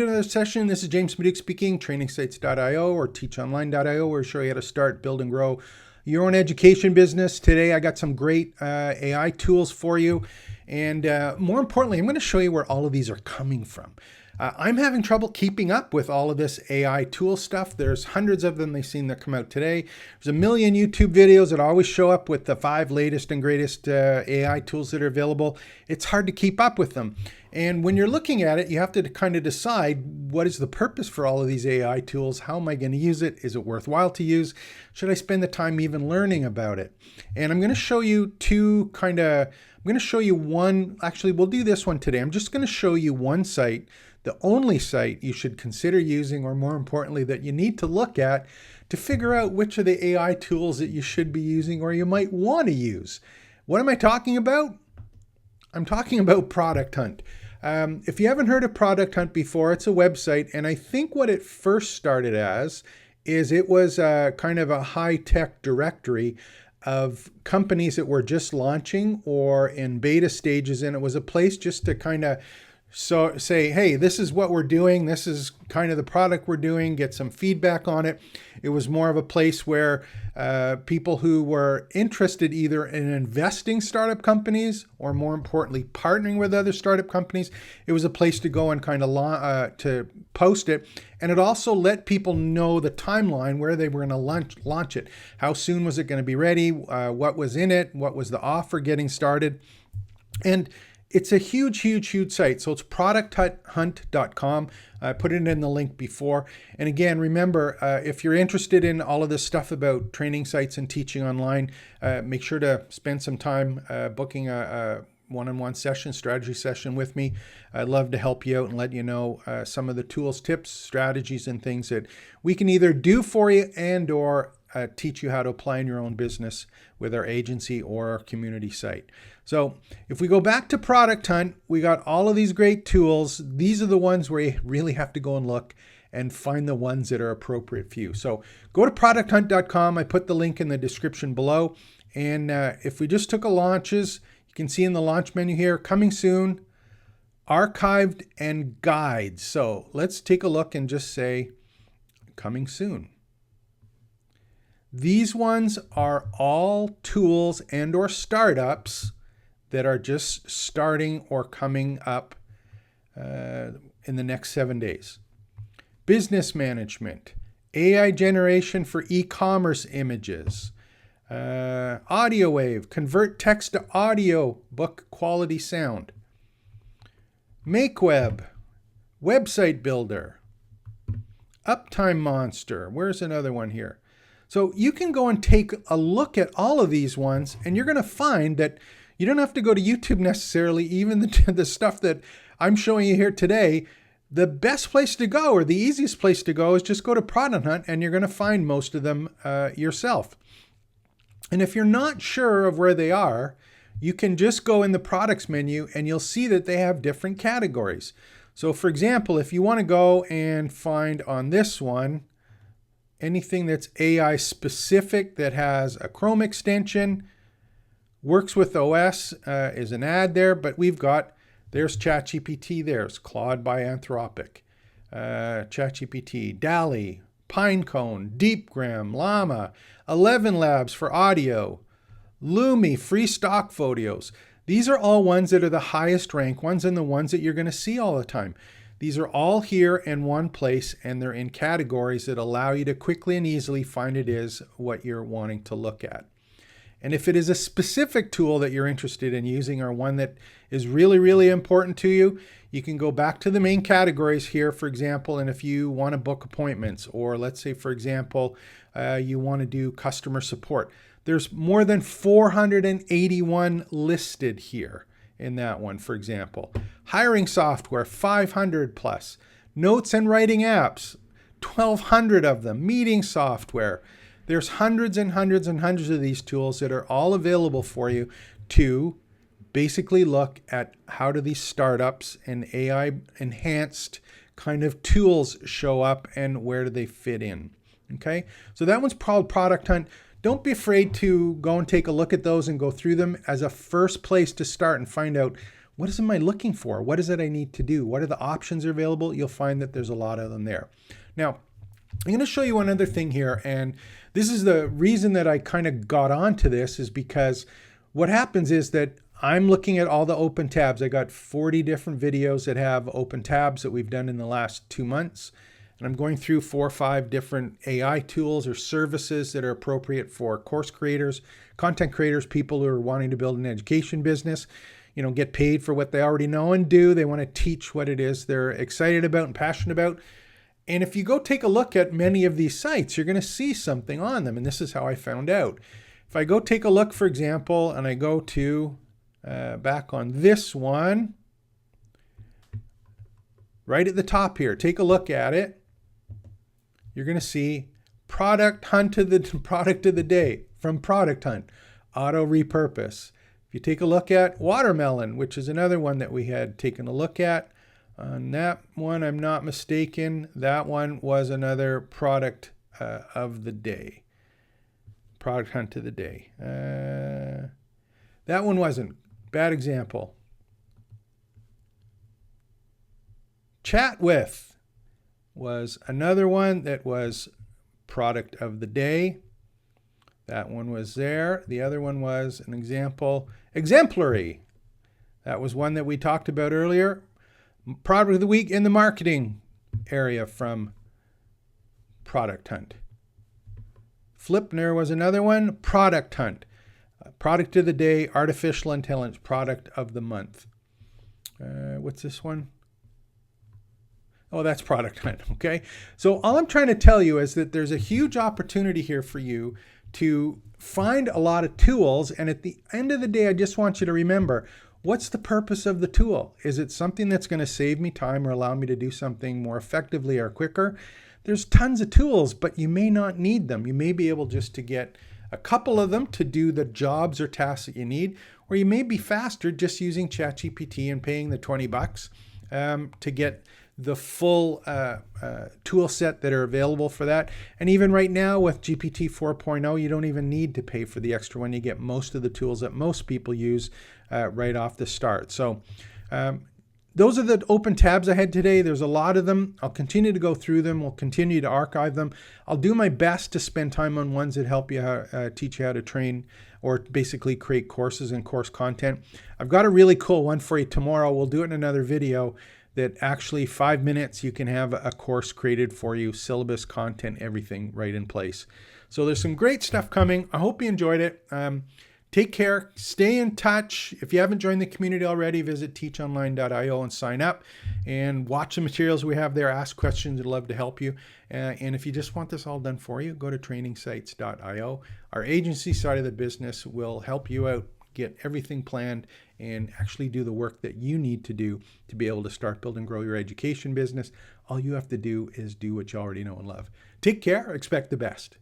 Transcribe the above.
Another session. This is James Maduke speaking, trainingsites.io or teachonline.io, where I show you how to start, build, and grow your own education business. Today, I got some great AI tools for you. And more importantly, I'm going to show you where all of these are coming from. I'm having trouble keeping up with all of this AI tool stuff. There's hundreds of them they've seen that come out today. There's a million YouTube videos that always show up with the 5 latest and greatest AI tools that are available. It's hard to keep up with them. And when you're looking at it, you have to kind of decide what is the purpose for all of these AI tools? How am I going to use it? Is it worthwhile to use? Should I spend the time even learning about it? And I'm going to show you I'm going to show you one, actually we'll do this one today. I'm just going to show you one site, the only site you should consider using, or more importantly, that you need to look at to figure out which of the AI tools that you should be using or you might want to use. What am I talking about? I'm talking about Product Hunt. If you haven't heard of Product Hunt before, it's a website, and I think what it first started as is it was kind of a high-tech directory of companies that were just launching or in beta stages, and it was a place just to kind of say, hey, this is what we're doing, this is kind of the product we're doing, get some feedback on it. It was more of a place where people who were interested either in investing startup companies or, more importantly, partnering with other startup companies, it was a place to go and kind of to post it. And it also let people know the timeline where they were going to launch it. How soon was it going to be ready? What was in it? What was the offer getting started? And it's a huge, huge, huge site. So it's producthunt.com. I put it in the link before. And again, remember, if you're interested in all of this stuff about training sites and teaching online, make sure to spend some time booking a one-on-one session, strategy session with me. I'd love to help you out and let you know some of the tools, tips, strategies, and things that we can either do for you and or teach you how to apply in your own business with our agency or our community site. So if we go back to Product Hunt, we got all of these great tools. These are the ones where you really have to go and look and find the ones that are appropriate for you. So go to producthunt.com. I put the link in the description below. And if we just took a launches, you can see in the launch menu here, coming soon, archived, and guides. So let's take a look and just say coming soon. These ones are all tools and or startups that are just starting or coming up in the next 7 days. Business management, AI generation for e-commerce images, AudioWave, convert text to audio, book quality sound, MakeWeb, website builder, Uptime Monster. Where's another one here? So you can go and take a look at all of these ones, and you're going to find that you don't have to go to YouTube necessarily, even the stuff that I'm showing you here today. The best place to go, or the easiest place to go, is just go to Product Hunt, and you're going to find most of them yourself. And if you're not sure of where they are, you can just go in the products menu, and you'll see that they have different categories. So for example, if you want to go and find on this one, anything that's AI specific that has a Chrome extension, works with OS is an ad there, but there's ChatGPT, there's Claude by Anthropic, ChatGPT, DALL-E, Pinecone, DeepGram, Llama, 11 Labs for audio, Lumi, free stock photos. These are all ones that are the highest rank ones and the ones that you're going to see all the time. These are all here in one place, and they're in categories that allow you to quickly and easily find what you're wanting to look at. And if it is a specific tool that you're interested in using, or one that is really, really important to you, you can go back to the main categories here, for example, and if you want to book appointments, or let's say, for example, you want to do customer support, there's more than 481 listed here in that one, for example. Hiring software, 500 plus. Notes and writing apps, 1,200 of them. Meeting software. There's hundreds and hundreds and hundreds of these tools that are all available for you to basically look at how do these startups and AI enhanced kind of tools show up and where do they fit in. Okay, so that one's called Product Hunt. Don't be afraid to go and take a look at those and go through them as a first place to start and find out What am I looking for? What is it I need to do? What are the options available? You'll find that there's a lot of them there. Now, I'm going to show you one other thing here, and this is the reason that I kind of got onto this, is because what happens is that I'm looking at all the open tabs. I got 40 different videos that have open tabs that we've done in the last 2 months. And I'm going through 4 or 5 different AI tools or services that are appropriate for course creators, content creators, people who are wanting to build an education business, get paid for what they already know and do. They want to teach what it is they're excited about and passionate about. And if you go take a look at many of these sites, you're going to see something on them. And this is how I found out. If I go take a look, for example, and I go to back on this one, right at the top here, take a look at it. You're going to see product hunt of the product of the day from Product Hunt, auto repurpose. If you take a look at watermelon, which is another one that we had taken a look at, on that one, I'm not mistaken, that one was another product of the day. Product hunt of the day. That one wasn't. Bad example. Chat with was another one that was product of the day. That one was there. The other one was an example. Exemplary. That was one that we talked about earlier. Product of the week in the marketing area from Product Hunt. Flipner was another one. Product Hunt. Product of the day, artificial intelligence, product of the month. What's this one? Oh, that's Product Hunt. Okay. So all I'm trying to tell you is that there's a huge opportunity here for you to find a lot of tools. And at the end of the day, I just want you to remember, what's the purpose of the tool? Is it something that's going to save me time or allow me to do something more effectively or quicker? There's tons of tools, but you may not need them. You may be able just to get a couple of them to do the jobs or tasks that you need, or you may be faster just using ChatGPT and paying the $20 to get the full tool set that are available for that. And even right now with GPT 4.0, you don't even need to pay for the extra one. You get most of the tools that most people use right off the start. So those are the open tabs I had today. There's a lot of them. I'll continue to go through them. We'll continue to archive them. I'll do my best to spend time on ones that help you teach you how to train or basically create courses and course content. I've got a really cool one for you tomorrow. We'll do it in another video that actually 5 minutes you can have a course created for you, syllabus, content, everything right in place. So there's some great stuff coming. I hope you enjoyed it. Take care. Stay in touch. If you haven't joined the community already, visit teachonline.io and sign up and watch the materials we have there. Ask questions. I'd love to help you. And if you just want this all done for you, go to trainingsites.io. Our agency side of the business will help you out, get everything planned, and actually do the work that you need to do to be able to start, build, and grow your education business. All you have to do is do what you already know and love. Take care. Expect the best.